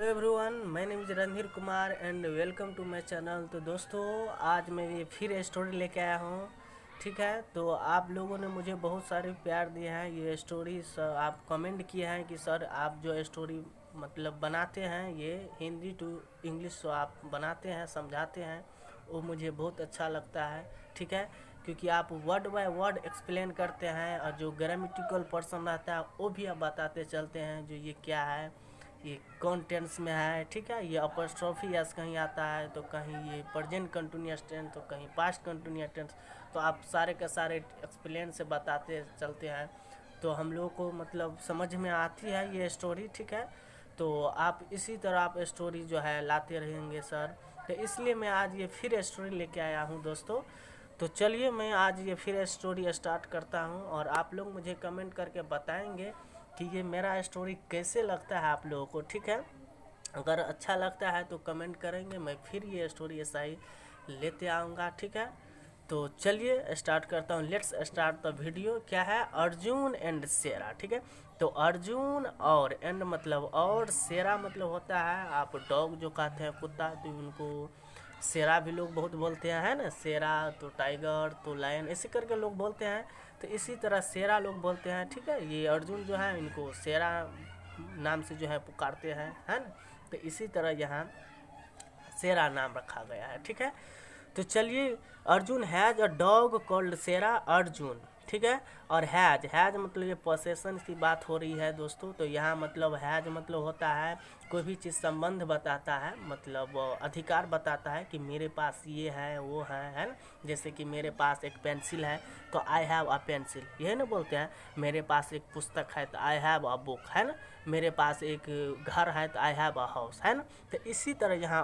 Hello everyone, my name is Randhir Kumar and welcome to my channel. तो दोस्तों, आज मैं ये फिर स्टोरी लेके आया हूँ। ठीक है, तो आप लोगों ने मुझे बहुत सारे प्यार दिए हैं। ये स्टोरी आप कमेंट किए हैं कि सर आप जो स्टोरी मतलब बनाते हैं, ये हिंदी टू इंग्लिश आप बनाते हैं, समझाते हैं, वो मुझे बहुत अच्छा लगता है। ठीक है, क्योंकि आप वर्ड बाय वर्ड एक्सप्लेन करते हैं और जो ग्रामेटिकल पर्सन रहता है वो भी आप बताते चलते हैं जो ये क्या है, ये कौन टेंस में है। ठीक है, ये अपॉस्ट्रोफी एस कहीं आता है, तो कहीं ये प्रेजेंट कंटिन्यूअस टेंस, तो कहीं पास्ट कंटिन्यूअस टेंस। तो आप सारे के सारे एक्सप्लेन से बताते चलते हैं, तो हम लोगों को मतलब समझ में आती है ये स्टोरी। ठीक है, तो आप इसी तरह आप स्टोरी जो है लाते रहेंगे सर। तो इसलिए मैं आज ये फिर स्टोरी लेके आया हूँ दोस्तों। तो चलिए मैं आज ये फिर स्टोरी स्टार्ट करता हूँ और आप लोग मुझे कमेंट करके बताएंगे कि ये मेरा स्टोरी कैसे लगता है आप लोगों को। ठीक है, अगर अच्छा लगता है तो कमेंट करेंगे, मैं फिर ये स्टोरी ऐसा ही लेते आऊँगा। ठीक है, तो चलिए स्टार्ट करता हूँ। Let's start the video. क्या है? अर्जुन एंड शेरा। ठीक है, तो अर्जुन और एंड मतलब और, शेरा मतलब होता है आप डॉग जो कहते हैं कुत्ता, तो उनको शेरा भी लोग बहुत बोलते हैं, है ना। शेरा तो टाइगर, तो लायन, ऐसे करके लोग बोलते हैं। तो इसी तरह शेरा लोग बोलते हैं। ठीक है, ये अर्जुन जो है इनको शेरा नाम से जो है पुकारते हैं, है ना। तो इसी तरह यहाँ शेरा नाम रखा गया है। ठीक है, तो चलिए। Arjun has a dog called Shera Arjun. ठीक है, और हैज़ मतलब ये पोसेशन की बात हो रही है दोस्तों। तो यहाँ मतलब हैज़ मतलब होता है कोई भी चीज़ संबंध बताता है, मतलब अधिकार बताता है कि मेरे पास ये है वो है ना। जैसे कि मेरे पास एक पेंसिल है तो आई हैव अ पेंसिल, यही ना बोलते हैं। मेरे पास एक पुस्तक है तो आई हैव अ बुक, है ना। मेरे पास एक घर है तो आई हैव अ हाउस, है ना। तो इसी तरह यहाँ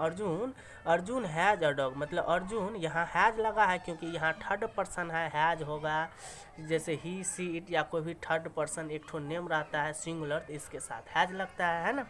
अर्जुन हैज़ अ डॉग, मतलब अर्जुन यहाँ हैज़ लगा है क्योंकि यहाँ थर्ड पर्सन है, हैज़ होगा। जैसे ही सी इट या कोई भी थर्ड पर्सन एक ठो नेम रहता है सिंगुलर, तो इसके साथ हैज़ लगता है ना।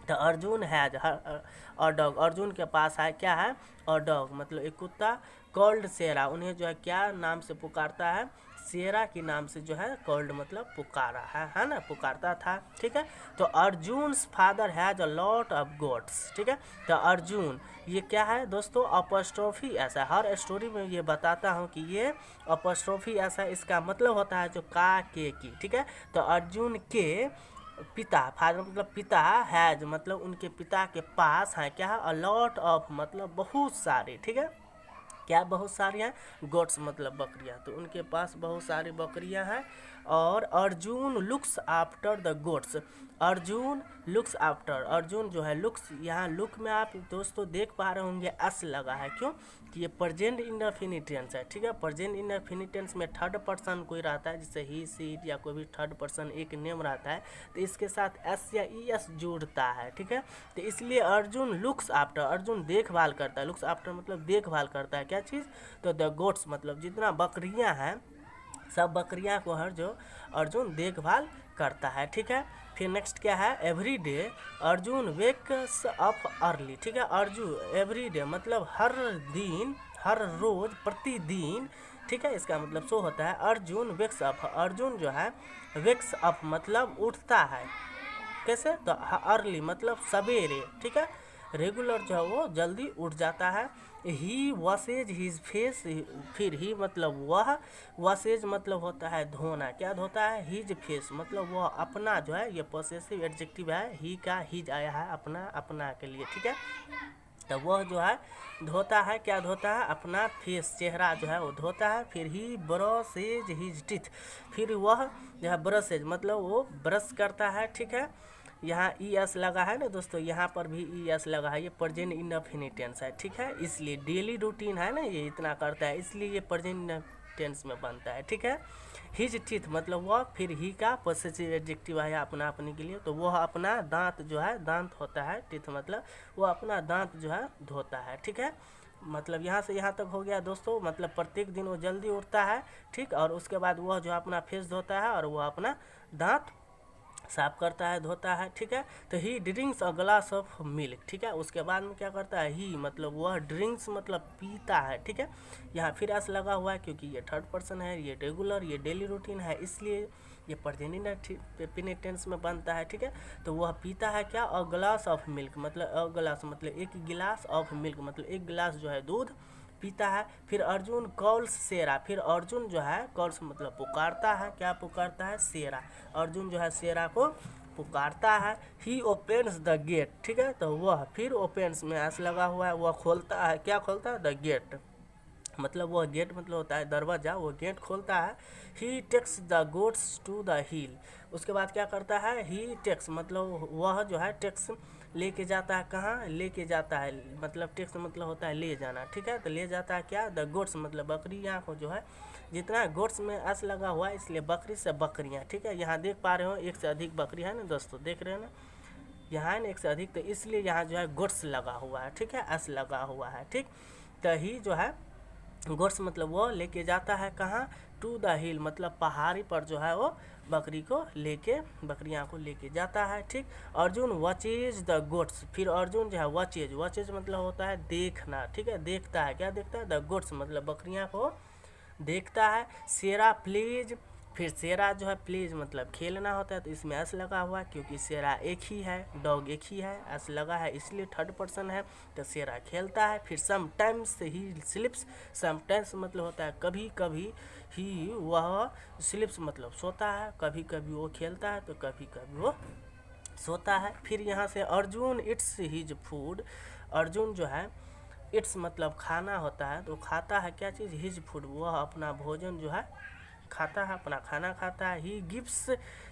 तो अर्जुन हैज और डॉग, अर्जुन के पास है क्या है, और डॉग मतलब एक कुत्ता, कॉल्ड शेरा, उन्हें जो है क्या नाम से पुकारता है, शेरा के नाम से जो है कॉल्ड मतलब पुकारा है ना, पुकारता था। ठीक है, तो Arjun father has a lot of goats. ठीक है, तो अर्जुन ये क्या है दोस्तों, अपॉस्ट्रोफी ऐसा, हर स्टोरी में ये बताता हूँ कि ये अपॉस्ट्रोफी ऐसा, इसका मतलब होता है जो का के की। ठीक है, तो अर्जुन के पिता, फादर मतलब पिता, हैज मतलब उनके पिता के पास है क्या है, अलॉट ऑफ मतलब बहुत सारे। ठीक है, क्या बहुत सारी हैं, गोट्स मतलब बकरियां, तो उनके पास बहुत सारी बकरियां हैं। और Arjun looks after the goats, Arjun looks after, Arjun जो है लुक्स, यहाँ लुक में आप दोस्तों देख पा रहे होंगे एस लगा है, क्यों कि ये प्रेजेंट इंडेफिनिट टेंस है। ठीक है, प्रेजेंट इंडेफिनिट टेंस में थर्ड पर्सन कोई रहता है, जैसे ही सी इट या कोई भी थर्ड पर्सन एक नेम रहता है, तो इसके साथ एस या ई एस जुड़ता है। ठीक है, तो इसलिए अर्जुन लुक्स आफ्टर, अर्जुन देखभाल करता है, लुक्स आफ्टर मतलब देखभाल करता है क्या चीज़, तो द गोट्स मतलब जितना बकरियां हैं सब बकरियां को हर जो अर्जुन देखभाल करता है। ठीक है, फिर नेक्स्ट क्या है, every day Arjun wakes up early. ठीक है, अर्जुन एवरी डे मतलब हर दिन, हर रोज, प्रतिदिन। ठीक है, इसका मतलब सो होता है अर्जुन वेक्स अप, अर्जुन जो है वेक्स अप मतलब उठता है, कैसे, तो अर्ली मतलब सवेरे। ठीक है, रेगुलर जो है वो जल्दी उठ जाता है। ही वॉशेज हिज फेस, फिर ही मतलब वह, वॉशेज मतलब होता है धोना, क्या धोता है, हिज फेस मतलब वह अपना जो है, ये पॉसेसिव एडजेक्टिव है, ही का हिज आया है अपना, अपना के लिए। ठीक है, तो वह जो है धोता है, क्या धोता है, अपना फेस चेहरा जो है वो धोता है। फिर ही ब्रशेज हिज टीथ, फिर वह जो है ब्रशेज मतलब वो ब्रश करता है। ठीक है, यहाँ ई एस लगा है ना दोस्तों, यहाँ पर भी ई एस लगा है, ये प्रेजेंट इंडेफिनिट टेंस है। ठीक है, इसलिए डेली रूटीन है ना, ये इतना करता है, इसलिए ये प्रेजेंट टेंस में बनता है। ठीक है, हिज टीथ मतलब वह, फिर ही का पॉसेसिव एडजेक्टिव है अपना अपने के लिए, तो वह अपना दांत जो है, दांत होता है टीथ मतलब वो अपना दांत जो है धोता है। ठीक है, मतलब यहाँ से यहाँ तक हो गया दोस्तों, मतलब प्रत्येक दिन वो जल्दी उठता है। ठीक, और उसके बाद वह जो अपना फेस धोता है और वह अपना दांत साफ करता है, धोता है। ठीक है, तो ही drinks a glass of milk. ठीक है, उसके बाद में क्या करता है, ही मतलब वह, ड्रिंक्स मतलब पीता है। ठीक है, यहाँ फिर एस लगा हुआ है क्योंकि ये थर्ड पर्सन है, ये रेगुलर, ये डेली रूटीन है, इसलिए ये प्रेजेंट टेंस में बनता है, ठीक है। तो वह पीता है क्या, अ ग्लास ऑफ मिल्क, मतलब अ ग्लास मतलब एक गिलास ऑफ मिल्क मतलब एक गिलास जो है दूध पीता है। फिर अर्जुन कॉल्स शेरा, फिर अर्जुन जो है कॉल्स मतलब पुकारता है, क्या पुकारता है, शेरा। अर्जुन जो है शेरा को पुकारता है। ही ओपन्स द गेट, ठीक है। तो वह फिर ओपन्स में एस लगा हुआ है, वह खोलता है, क्या खोलता है, द गेट मतलब वह गेट मतलब होता है दरवाज़ा, वो गेट खोलता है। He takes the goats to the hill, उसके बाद क्या करता है, ही टेक्स मतलब वह जो है टेक्स लेके जाता है, कहाँ लेके जाता है, मतलब टेक्स मतलब होता है ले जाना, ठीक है। तो ले जाता है क्या, द गोट्स मतलब बकरियाँ को जो है, जितना गोट्स में एस लगा हुआ है इसलिए बकरी से बकरियाँ, ठीक है। यहाँ देख पा रहे हो एक से अधिक बकरी है ना दोस्तों, देख रहे हैं ना, यहाँ है ना एक से अधिक, तो इसलिए यहाँ जो है गोट्स लगा हुआ है, ठीक है, एस लगा हुआ है, ठीक। तो ही जो है गोट्स मतलब वो लेके जाता है कहाँ, टू द हिल मतलब पहाड़ी पर जो है वो बकरी को लेके, बकरियाँ को लेके जाता है, ठीक। अर्जुन वॉचेज द गोट्स, फिर अर्जुन जो है वॉचेज मतलब होता है देखना, ठीक है, देखता है, क्या देखता है, द गोट्स मतलब बकरियाँ को देखता है। शेरा प्लीज, फिर शेरा जो है प्लीज मतलब खेलना होता है, तो इसमें एस लगा हुआ है क्योंकि शेरा एक ही है, डॉग एक ही है, एस लगा है इसलिए थर्ड पर्सन है, तो शेरा खेलता है। फिर समटाइम्स ही स्लिप्स, समटाइम्स मतलब होता है कभी कभी, ही वह स्लिप्स मतलब सोता है, कभी कभी वो खेलता है तो कभी कभी वो सोता है। फिर यहाँ से Arjun it's his food, Arjun जो है इट्स मतलब खाना होता है, तो खाता है क्या चीज़, हिज फूड वह अपना भोजन जो है खाता है, अपना खाना खाता है। He gives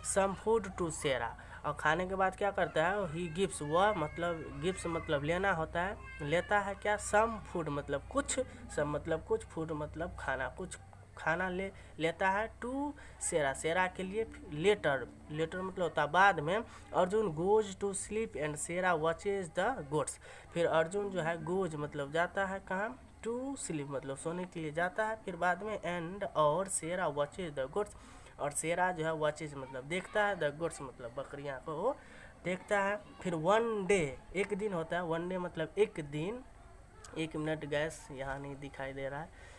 some food to Shera, और खाने के बाद क्या करता है, ही गिव्स वह मतलब गिव्स मतलब लेना होता है, लेता है क्या, सम फूड मतलब कुछ, सम मतलब कुछ, फूड मतलब खाना, कुछ खाना लेता है टू शेरा, शेरा के लिए। लेटर मतलब होता है बाद में। Arjun goes to sleep and Shera watches the goats, फिर अर्जुन जो है गोज मतलब जाता है कहाँ, टू स्लीप मतलब सोने के लिए जाता है, फिर बाद में एंड और शेरा वॉचेज द गोट्स, और शेरा जो है वॉचेज मतलब देखता है, द गोट्स मतलब बकरियाँ को वो देखता है। फिर वन डे एक दिन होता है, वन डे मतलब एक दिन, एक मिनट गैस यहाँ नहीं दिखाई दे रहा है,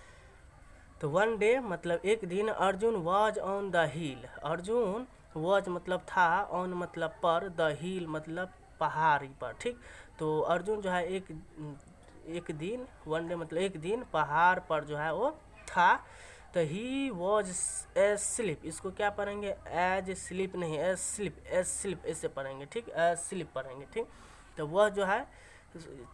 तो वन डे मतलब एक दिन, Arjun was on the hill, Arjun was मतलब था, ऑन मतलब पर, द हिल मतलब पहाड़ी पर, ठीक। तो अर्जुन जो है एक दिन, वन डे मतलब एक दिन पहाड़ पर जो है वो था। तो ही वॉज एज स्लिप, इसको क्या पढ़ेंगे, एज स्लिप नहीं, एज स्लिप ऐसे पढ़ेंगे, ठीक, एज स्लिप पढ़ेंगे, ठीक। तो वह जो है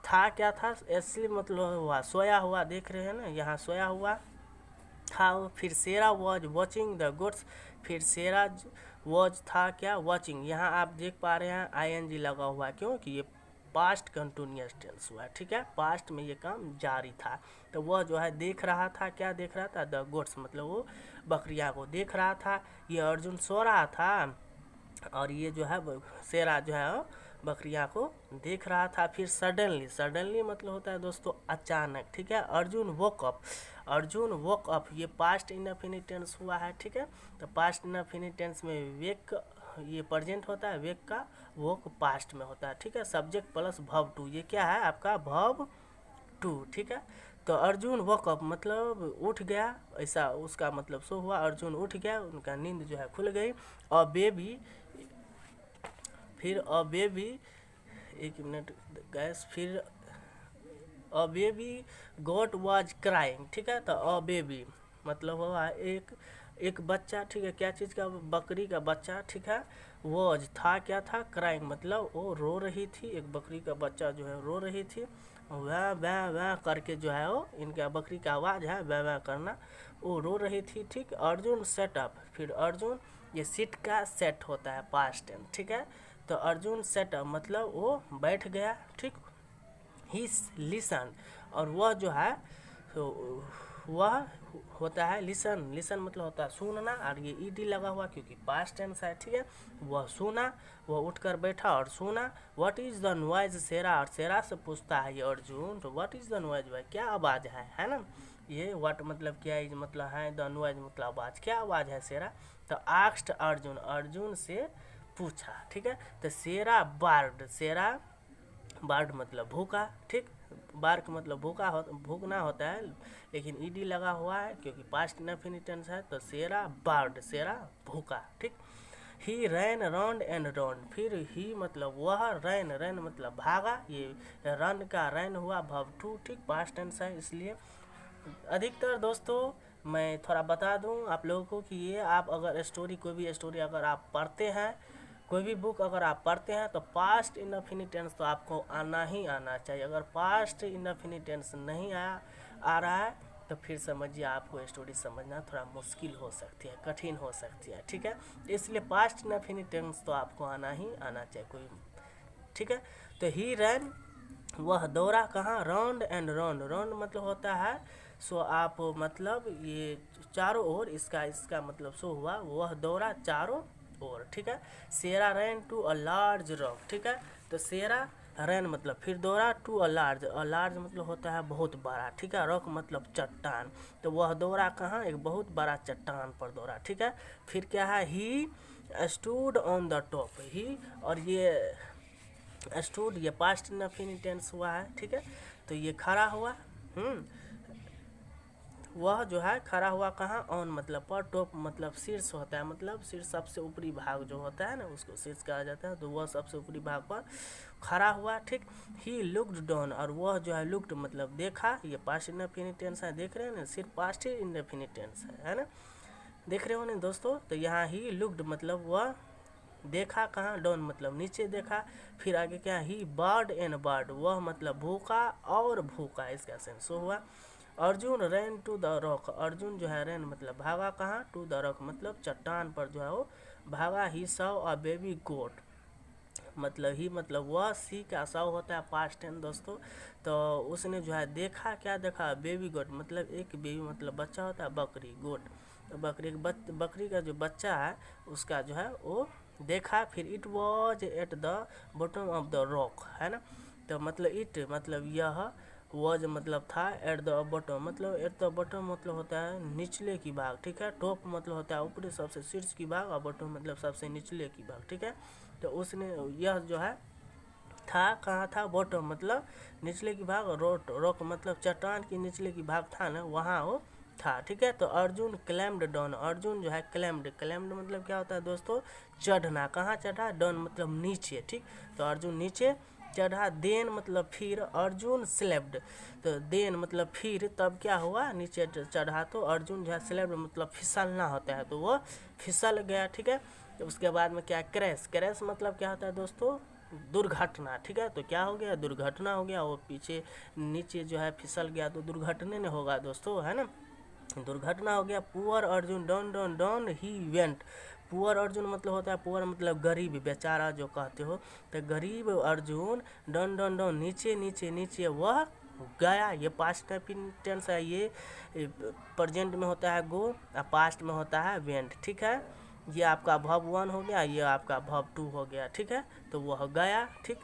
था, क्या था, एज स्लिप मतलब हुआ सोया हुआ, देख रहे हैं ना यहाँ सोया हुआ था। फिर शेरा वॉज वॉचिंग द गोट्स, फिर शेरा वॉज था क्या, वॉचिंग, यहाँ आप देख पा रहे हैं आईएनजी लगा हुआ है, क्योंकि ये पास्ट कंटिन्यूअस टेंस हुआ है, ठीक है, पास्ट में ये काम जारी था। तो वह जो है देख रहा था, क्या देख रहा था, द गोट्स मतलब वो बकरियाँ को देख रहा था। ये अर्जुन सो रहा था और ये जो है शेरा जो है बकरियाँ को देख रहा था। फिर सडनली मतलब होता है दोस्तों अचानक, ठीक है। अर्जुन वोक अप, ये पास्ट इनडेफिनिट टेंस हुआ है, ठीक है। तो पास्ट इनडेफिनिट टेंस में वेक ये प्रेजेंट होता है, वेक का वोक पास्ट में होता है, ठीक है। सब्जेक्ट प्लस वर्ब टू, ये क्या है आपका वर्ब टू, ठीक है। तो अर्जुन वोक अप मतलब उठ गया, ऐसा उसका मतलब सो हुआ, अर्जुन उठ गया, उनका नींद जो है खुल गई। और बेबी, फिर अ बेबी, एक मिनट गैस, फिर a baby got was crying, ठीक है। तो अ बेबी मतलब हुआ एक बच्चा, ठीक है, क्या चीज़ का, बकरी का बच्चा, ठीक है। वॉज था, क्या था, क्राइंग मतलब वो रो रही थी, एक बकरी का बच्चा जो है रो रही थी, वह वह वह करके जो है वो इनका बकरी का आवाज़ है, वह वह करना, वो रो रही थी, ठीक। अर्जुन सेट अप, फिर अर्जुन, ये सिट का सेट होता है पास्ट टेंस, ठीक है। तो अर्जुन सेट अप मतलब वो बैठ गया, ठीक। ही लिसन, और वह जो है तो वह होता है लिसन मतलब होता है सुनना, और ये ईडी लगा हुआ क्योंकि पास्ट टेंस है, ठीक है। वह सुना, वह उठकर बैठा और सुना। व्हाट इज़ द नॉइज शेरा, और शेरा से पूछता है ये अर्जुन, तो व्हाट इज़ द नॉइज भाई, क्या आवाज़ है ना। ये व्हाट मतलब क्या इज मतलब है, द नॉइज मतलब आवाज़, क्या आवाज़ है शेरा। तो आस्क्ड अर्जुन से पूछा, ठीक है। तो शेरा बार्ड मतलब भूखा, ठीक। बार्क मतलब भूखना होता है, लेकिन ईडी लगा हुआ है क्योंकि पास्ट इंडेफिनिट टेंस है। तो सेरा बार्ड, सेरा भूखा, ठीक। ही रैन राउंड एंड राउंड, फिर ही मतलब वह, रैन, रैन मतलब भागा, ये रन का रैन हुआ वर्ब टू, ठीक, पास्ट टेंस है इसलिए। अधिकतर दोस्तों मैं थोड़ा बता दूं आप लोगों को कि ये आप अगर स्टोरी, कोई भी स्टोरी अगर आप पढ़ते हैं, कोई भी बुक अगर आप पढ़ते हैं, तो पास्ट इंडेफिनिट टेंस तो आपको आना ही आना चाहिए। अगर पास्ट इंडेफिनिट टेंस नहीं आ रहा है तो फिर समझिए आपको स्टोरी समझना थोड़ा मुश्किल हो सकती है, कठिन हो सकती है, ठीक है। इसलिए पास्ट इंडेफिनिट टेंस तो आपको आना ही आना चाहिए कोई, ठीक है। तो ही रैन, वह दौड़ा कहाँ, राउंड एंड राउंड, राउंड मतलब होता है सो आप मतलब ये चारों ओर, इसका मतलब सो हुआ वह दौड़ा चारों ओर, ठीक है। Shera ran to a large rock, ठीक है। तो सेरा रैन मतलब फिर दौड़ा टू अ लार्ज मतलब होता है बहुत बड़ा, ठीक है। रॉक मतलब चट्टान, तो वह दौड़ा कहाँ, एक बहुत बड़ा चट्टान पर दौड़ा, ठीक है। फिर क्या है, he stood on the top, he और ये स्टूड ये पास्ट इंडेफिनिट टेंस हुआ है, ठीक है। तो ये खड़ा हुआ, वह जो है खड़ा हुआ कहाँ, ऑन मतलब पर, टॉप मतलब शीर्ष होता है, मतलब शीर्ष सबसे ऊपरी भाग जो होता है ना उसको शीर्ष कहा जाता है। तो वह सबसे ऊपरी भाग पर खड़ा हुआ, ठीक। ही लुक्ड डाउन, और वह जो है लुक्ड मतलब देखा, ये पास्ट इंडेफिनिट टेंस है, देख रहे हैं ना, सिर्फ पास्ट ही इंडेफिनिट टेंस है ना, देख रहे हो ना दोस्तों। तो यहाँ ही लुक्ड मतलब वह देखा कहाँ, डाउन मतलब नीचे देखा। फिर आगे क्या, ही बर्ड एंड बर्ड, वह मतलब भूखा और भूखा, इसका सेंस हुआ। Arjun ran to the rock, Arjun जो है रैन मतलब भागा कहाँ, टू द रॉक मतलब चट्टान पर जो है वो भागा। ही सॉ अ बेबी गोट, मतलब ही मतलब वह, सी का सौ होता है पास्ट टेंस दोस्तों। तो उसने जो है देखा, क्या देखा, बेबी गोट मतलब एक बेबी मतलब बच्चा होता है, बकरी, गोट तो बकरी का जो बच्चा है उसका जो है वो देखा। फिर it was at the bottom of the rock, है ना। तो मतलब इट मतलब यह, वॉज मतलब था, एट द बॉटम मतलब एट द बॉटम मतलब होता है निचले की भाग, ठीक है। टॉप मतलब होता है ऊपरी सबसे शीर्ष की भाग, और बॉटम मतलब सबसे निचले की भाग, ठीक है। तो उसने यह जो है था कहाँ था, बॉटम मतलब निचले की भाग, रॉक मतलब चट्टान की निचले की भाग था ना, वहाँ वो था, ठीक है। तो अर्जुन क्लैम्ड डाउन, अर्जुन जो है क्लैम्ड मतलब क्या होता है दोस्तों, चढ़ना, कहाँ चढ़ा, डाउन मतलब नीचे, ठीक। तो अर्जुन नीचे चढ़ा। देन मतलब फिर, अर्जुन स्लेप्ड, तो देन मतलब फिर, तब क्या हुआ, नीचे चढ़ा तो अर्जुन जो है स्लेप्ड मतलब फिसलना होता है, तो वो फिसल गया, ठीक है। तो उसके बाद में क्या, क्रैश मतलब क्या होता है दोस्तों, दुर्घटना, ठीक है। तो क्या हो गया, दुर्घटना हो गया, वो पीछे नीचे जो है फिसल गया, तो दुर्घटना ने होगा दोस्तों, है ना, दुर्घटना हो गया। Poor Arjun down down down he went, poor Arjun मतलब होता है, पुअर मतलब गरीब, बेचारा जो कहते हो, तो गरीब अर्जुन डाउन डाउन डाउन नीचे नीचे नीचे वह गया। ये पास्ट टेंस है, ये प्रेजेंट में होता है गो, और पास्ट में होता है वेंट, ठीक है। ये आपका वर्ब 1 हो गया, ये आपका वर्ब 2 हो गया, ठीक है। तो वह गया, ठीक।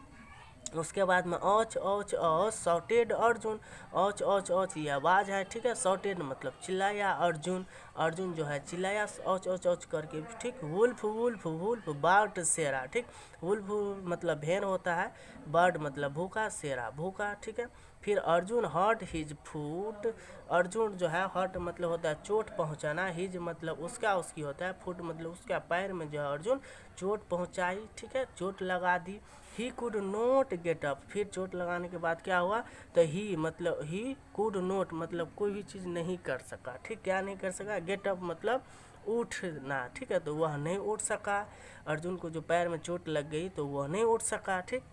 उसके बाद में औच औच औच शॉर्टेड अर्जुन, औच औच औच ये आवाज़ है, ठीक है। शॉर्टेड मतलब चिल्लाया, अर्जुन अर्जुन जो है चिल्लाया औच औच औच करके, ठीक। वुल्फ वुल्फ वुल्फ बार्ड शेरा, ठीक। वुल्फ मतलब भेड़ होता है, बर्ड मतलब भूखा, शेरा भूखा, ठीक है। फिर Arjun hurt his foot, Arjun जो है हर्ट मतलब होता है चोट पहुंचाना, हिज मतलब उसका उसकी होता है, फुट मतलब उसका पैर में जो है अर्जुन चोट पहुंचाई, ठीक है, चोट लगा दी। He could not get up, फिर चोट लगाने के बाद क्या हुआ, तो ही मतलब ही कुड नोट मतलब कोई भी चीज़ नहीं कर सका, ठीक। क्या नहीं कर सका, गेट अप मतलब उठना, ठीक है। तो वह नहीं उठ सका, अर्जुन को जो पैर में चोट लग गई तो वह नहीं उठ सका, ठीक।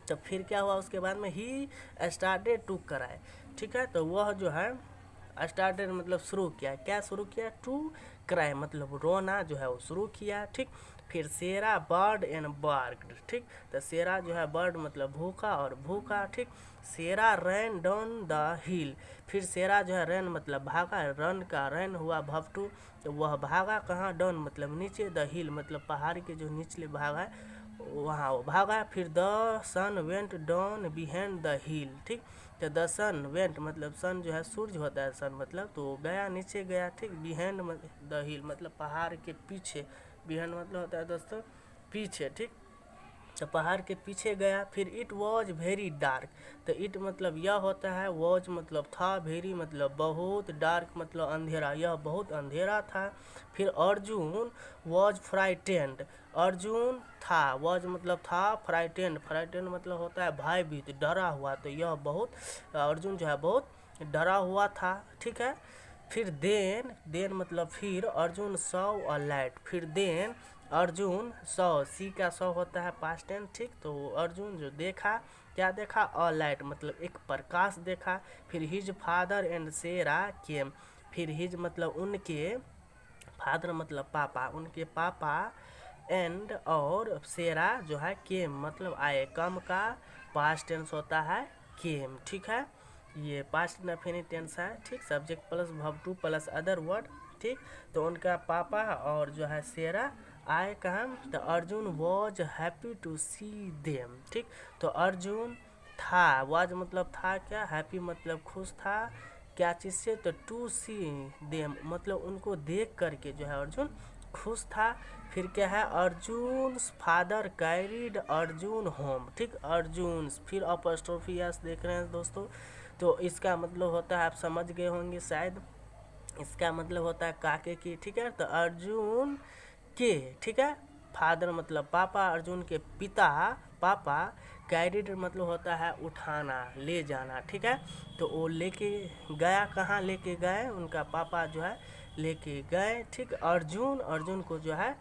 तो फिर क्या हुआ उसके बाद में, ही स्टार्टेड टू कराए, ठीक है। तो वह जो है स्टार्टेड मतलब शुरू किया, क्या शुरू किया, टू क्राई मतलब रोना जो है वो शुरू किया, ठीक। फिर सेरा बर्ड एंड बार्क्ड, ठीक। तो सेरा जो है बर्ड मतलब भूखा और भूखा, ठीक। सेरा रैन डाउन द हिल, फिर सेरा जो है रैन मतलब भागा, रन का रैन हुआ वर्ब 2, तो वह भागा कहाँ, डाउन मतलब नीचे, द हिल मतलब पहाड़ के जो निचले भाग है वहाँ वो भागा। फिर the sun went down behind the hill, ठीक। तो द सन वेंट मतलब सन जो है सूर्य होता है, सन मतलब तो गया नीचे गया, ठीक। बिहाइंड द हिल मतलब पहाड़ के पीछे, बिहाइंड मतलब होता है दोस्तों पीछे, ठीक। तो पहाड़ के पीछे गया, फिर इट वॉज वेरी डार्क। तो इट मतलब यह होता है, वॉज मतलब था, वेरी मतलब बहुत, डार्क मतलब अंधेरा, यह बहुत अंधेरा था। फिर अर्जुन वॉज फ्राइटेंड, अर्जुन था, वॉज मतलब था, फ्राइटेंड, फ्राइटेंड मतलब होता है भयभीत, डरा हुआ। तो यह बहुत, अर्जुन जो है बहुत डरा हुआ था, ठीक है। फिर देन मतलब फिर, अर्जुन सॉ अ लाइट, फिर देन अर्जुन सौ, सी का सौ होता है पास्ट टेंस, ठीक। तो अर्जुन जो देखा, क्या देखा, अ लाइट मतलब एक प्रकाश देखा। फिर हिज फादर एंड सेरा केम, फिर हिज मतलब उनके, फादर मतलब पापा, उनके पापा, एंड और सेरा जो है केम मतलब आए, कम का पास्ट टेंस होता है केम, ठीक है। ये पास्ट इंडेफिनिट टेंस है, ठीक। Subject plus verb two plus other word, ठीक। तो उनका पापा और जो है सेरा आए कहाँ, तो Arjun was happy to see them, ठीक। तो अर्जुन था, वॉज मतलब था क्या, हैप्पी मतलब खुश था, क्या चीज़ से, तो टू सी देम मतलब उनको देख करके जो है अर्जुन खुश था। फिर क्या है, Arjun father carried Arjun home, ठीक। अर्जुन फिर अपॉस्ट्रोफी एस देख रहे हैं दोस्तों। तो इसका मतलब होता है, आप समझ गए होंगे शायद, इसका मतलब होता है काके की, ठीक है। तो अर्जुन के, ठीक है, फादर मतलब पापा, अर्जुन के पिता पापा, कैरिड मतलब होता है उठाना, ले जाना, ठीक है। तो वो लेके गया, कहाँ लेके गए, उनका पापा जो है लेके गए, ठीक। अर्जुन, अर्जुन को जो है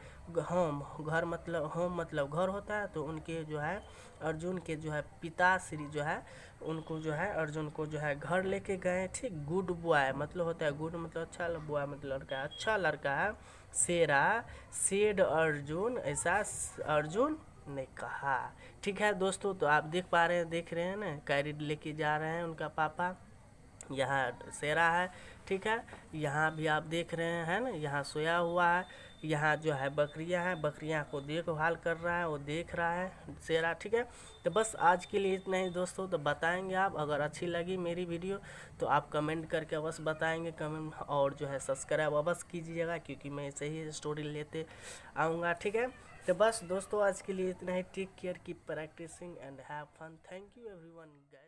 होम, घर मतलब होम मतलब घर होता है, तो उनके जो है अर्जुन के जो है पिताश्री जो है उनको जो है अर्जुन को जो है घर लेके गए, ठीक। गुड बॉय मतलब होता है, गुड मतलब अच्छा, बॉय मतलब लड़का, अच्छा लड़का है। सेरा सेड अर्जुन, ऐसा अर्जुन ने कहा, ठीक है दोस्तों। तो आप देख रहे हैं ना, कैरिड लेके जा रहे हैं उनका पापा, यहाँ सेरा है, ठीक है। यहाँ भी आप देख रहे हैं ना, यहाँ सोया हुआ है, यहाँ जो है बकरियाँ हैं, बकरियाँ को देखभाल कर रहा है, वो देख रहा है सेरा, ठीक है। तो बस आज के लिए इतना ही दोस्तों। तो बताएंगे आप, अगर अच्छी लगी मेरी वीडियो तो आप कमेंट करके अवश्य बताएंगे, कमेंट, और जो है सब्सक्राइब अवश्य कीजिएगा, क्योंकि मैं ऐसे ही स्टोरी लेते आऊँगा, ठीक है। तो बस दोस्तों आज के लिए इतना ही, take care, keep practising and have fun, thank you everyone guys.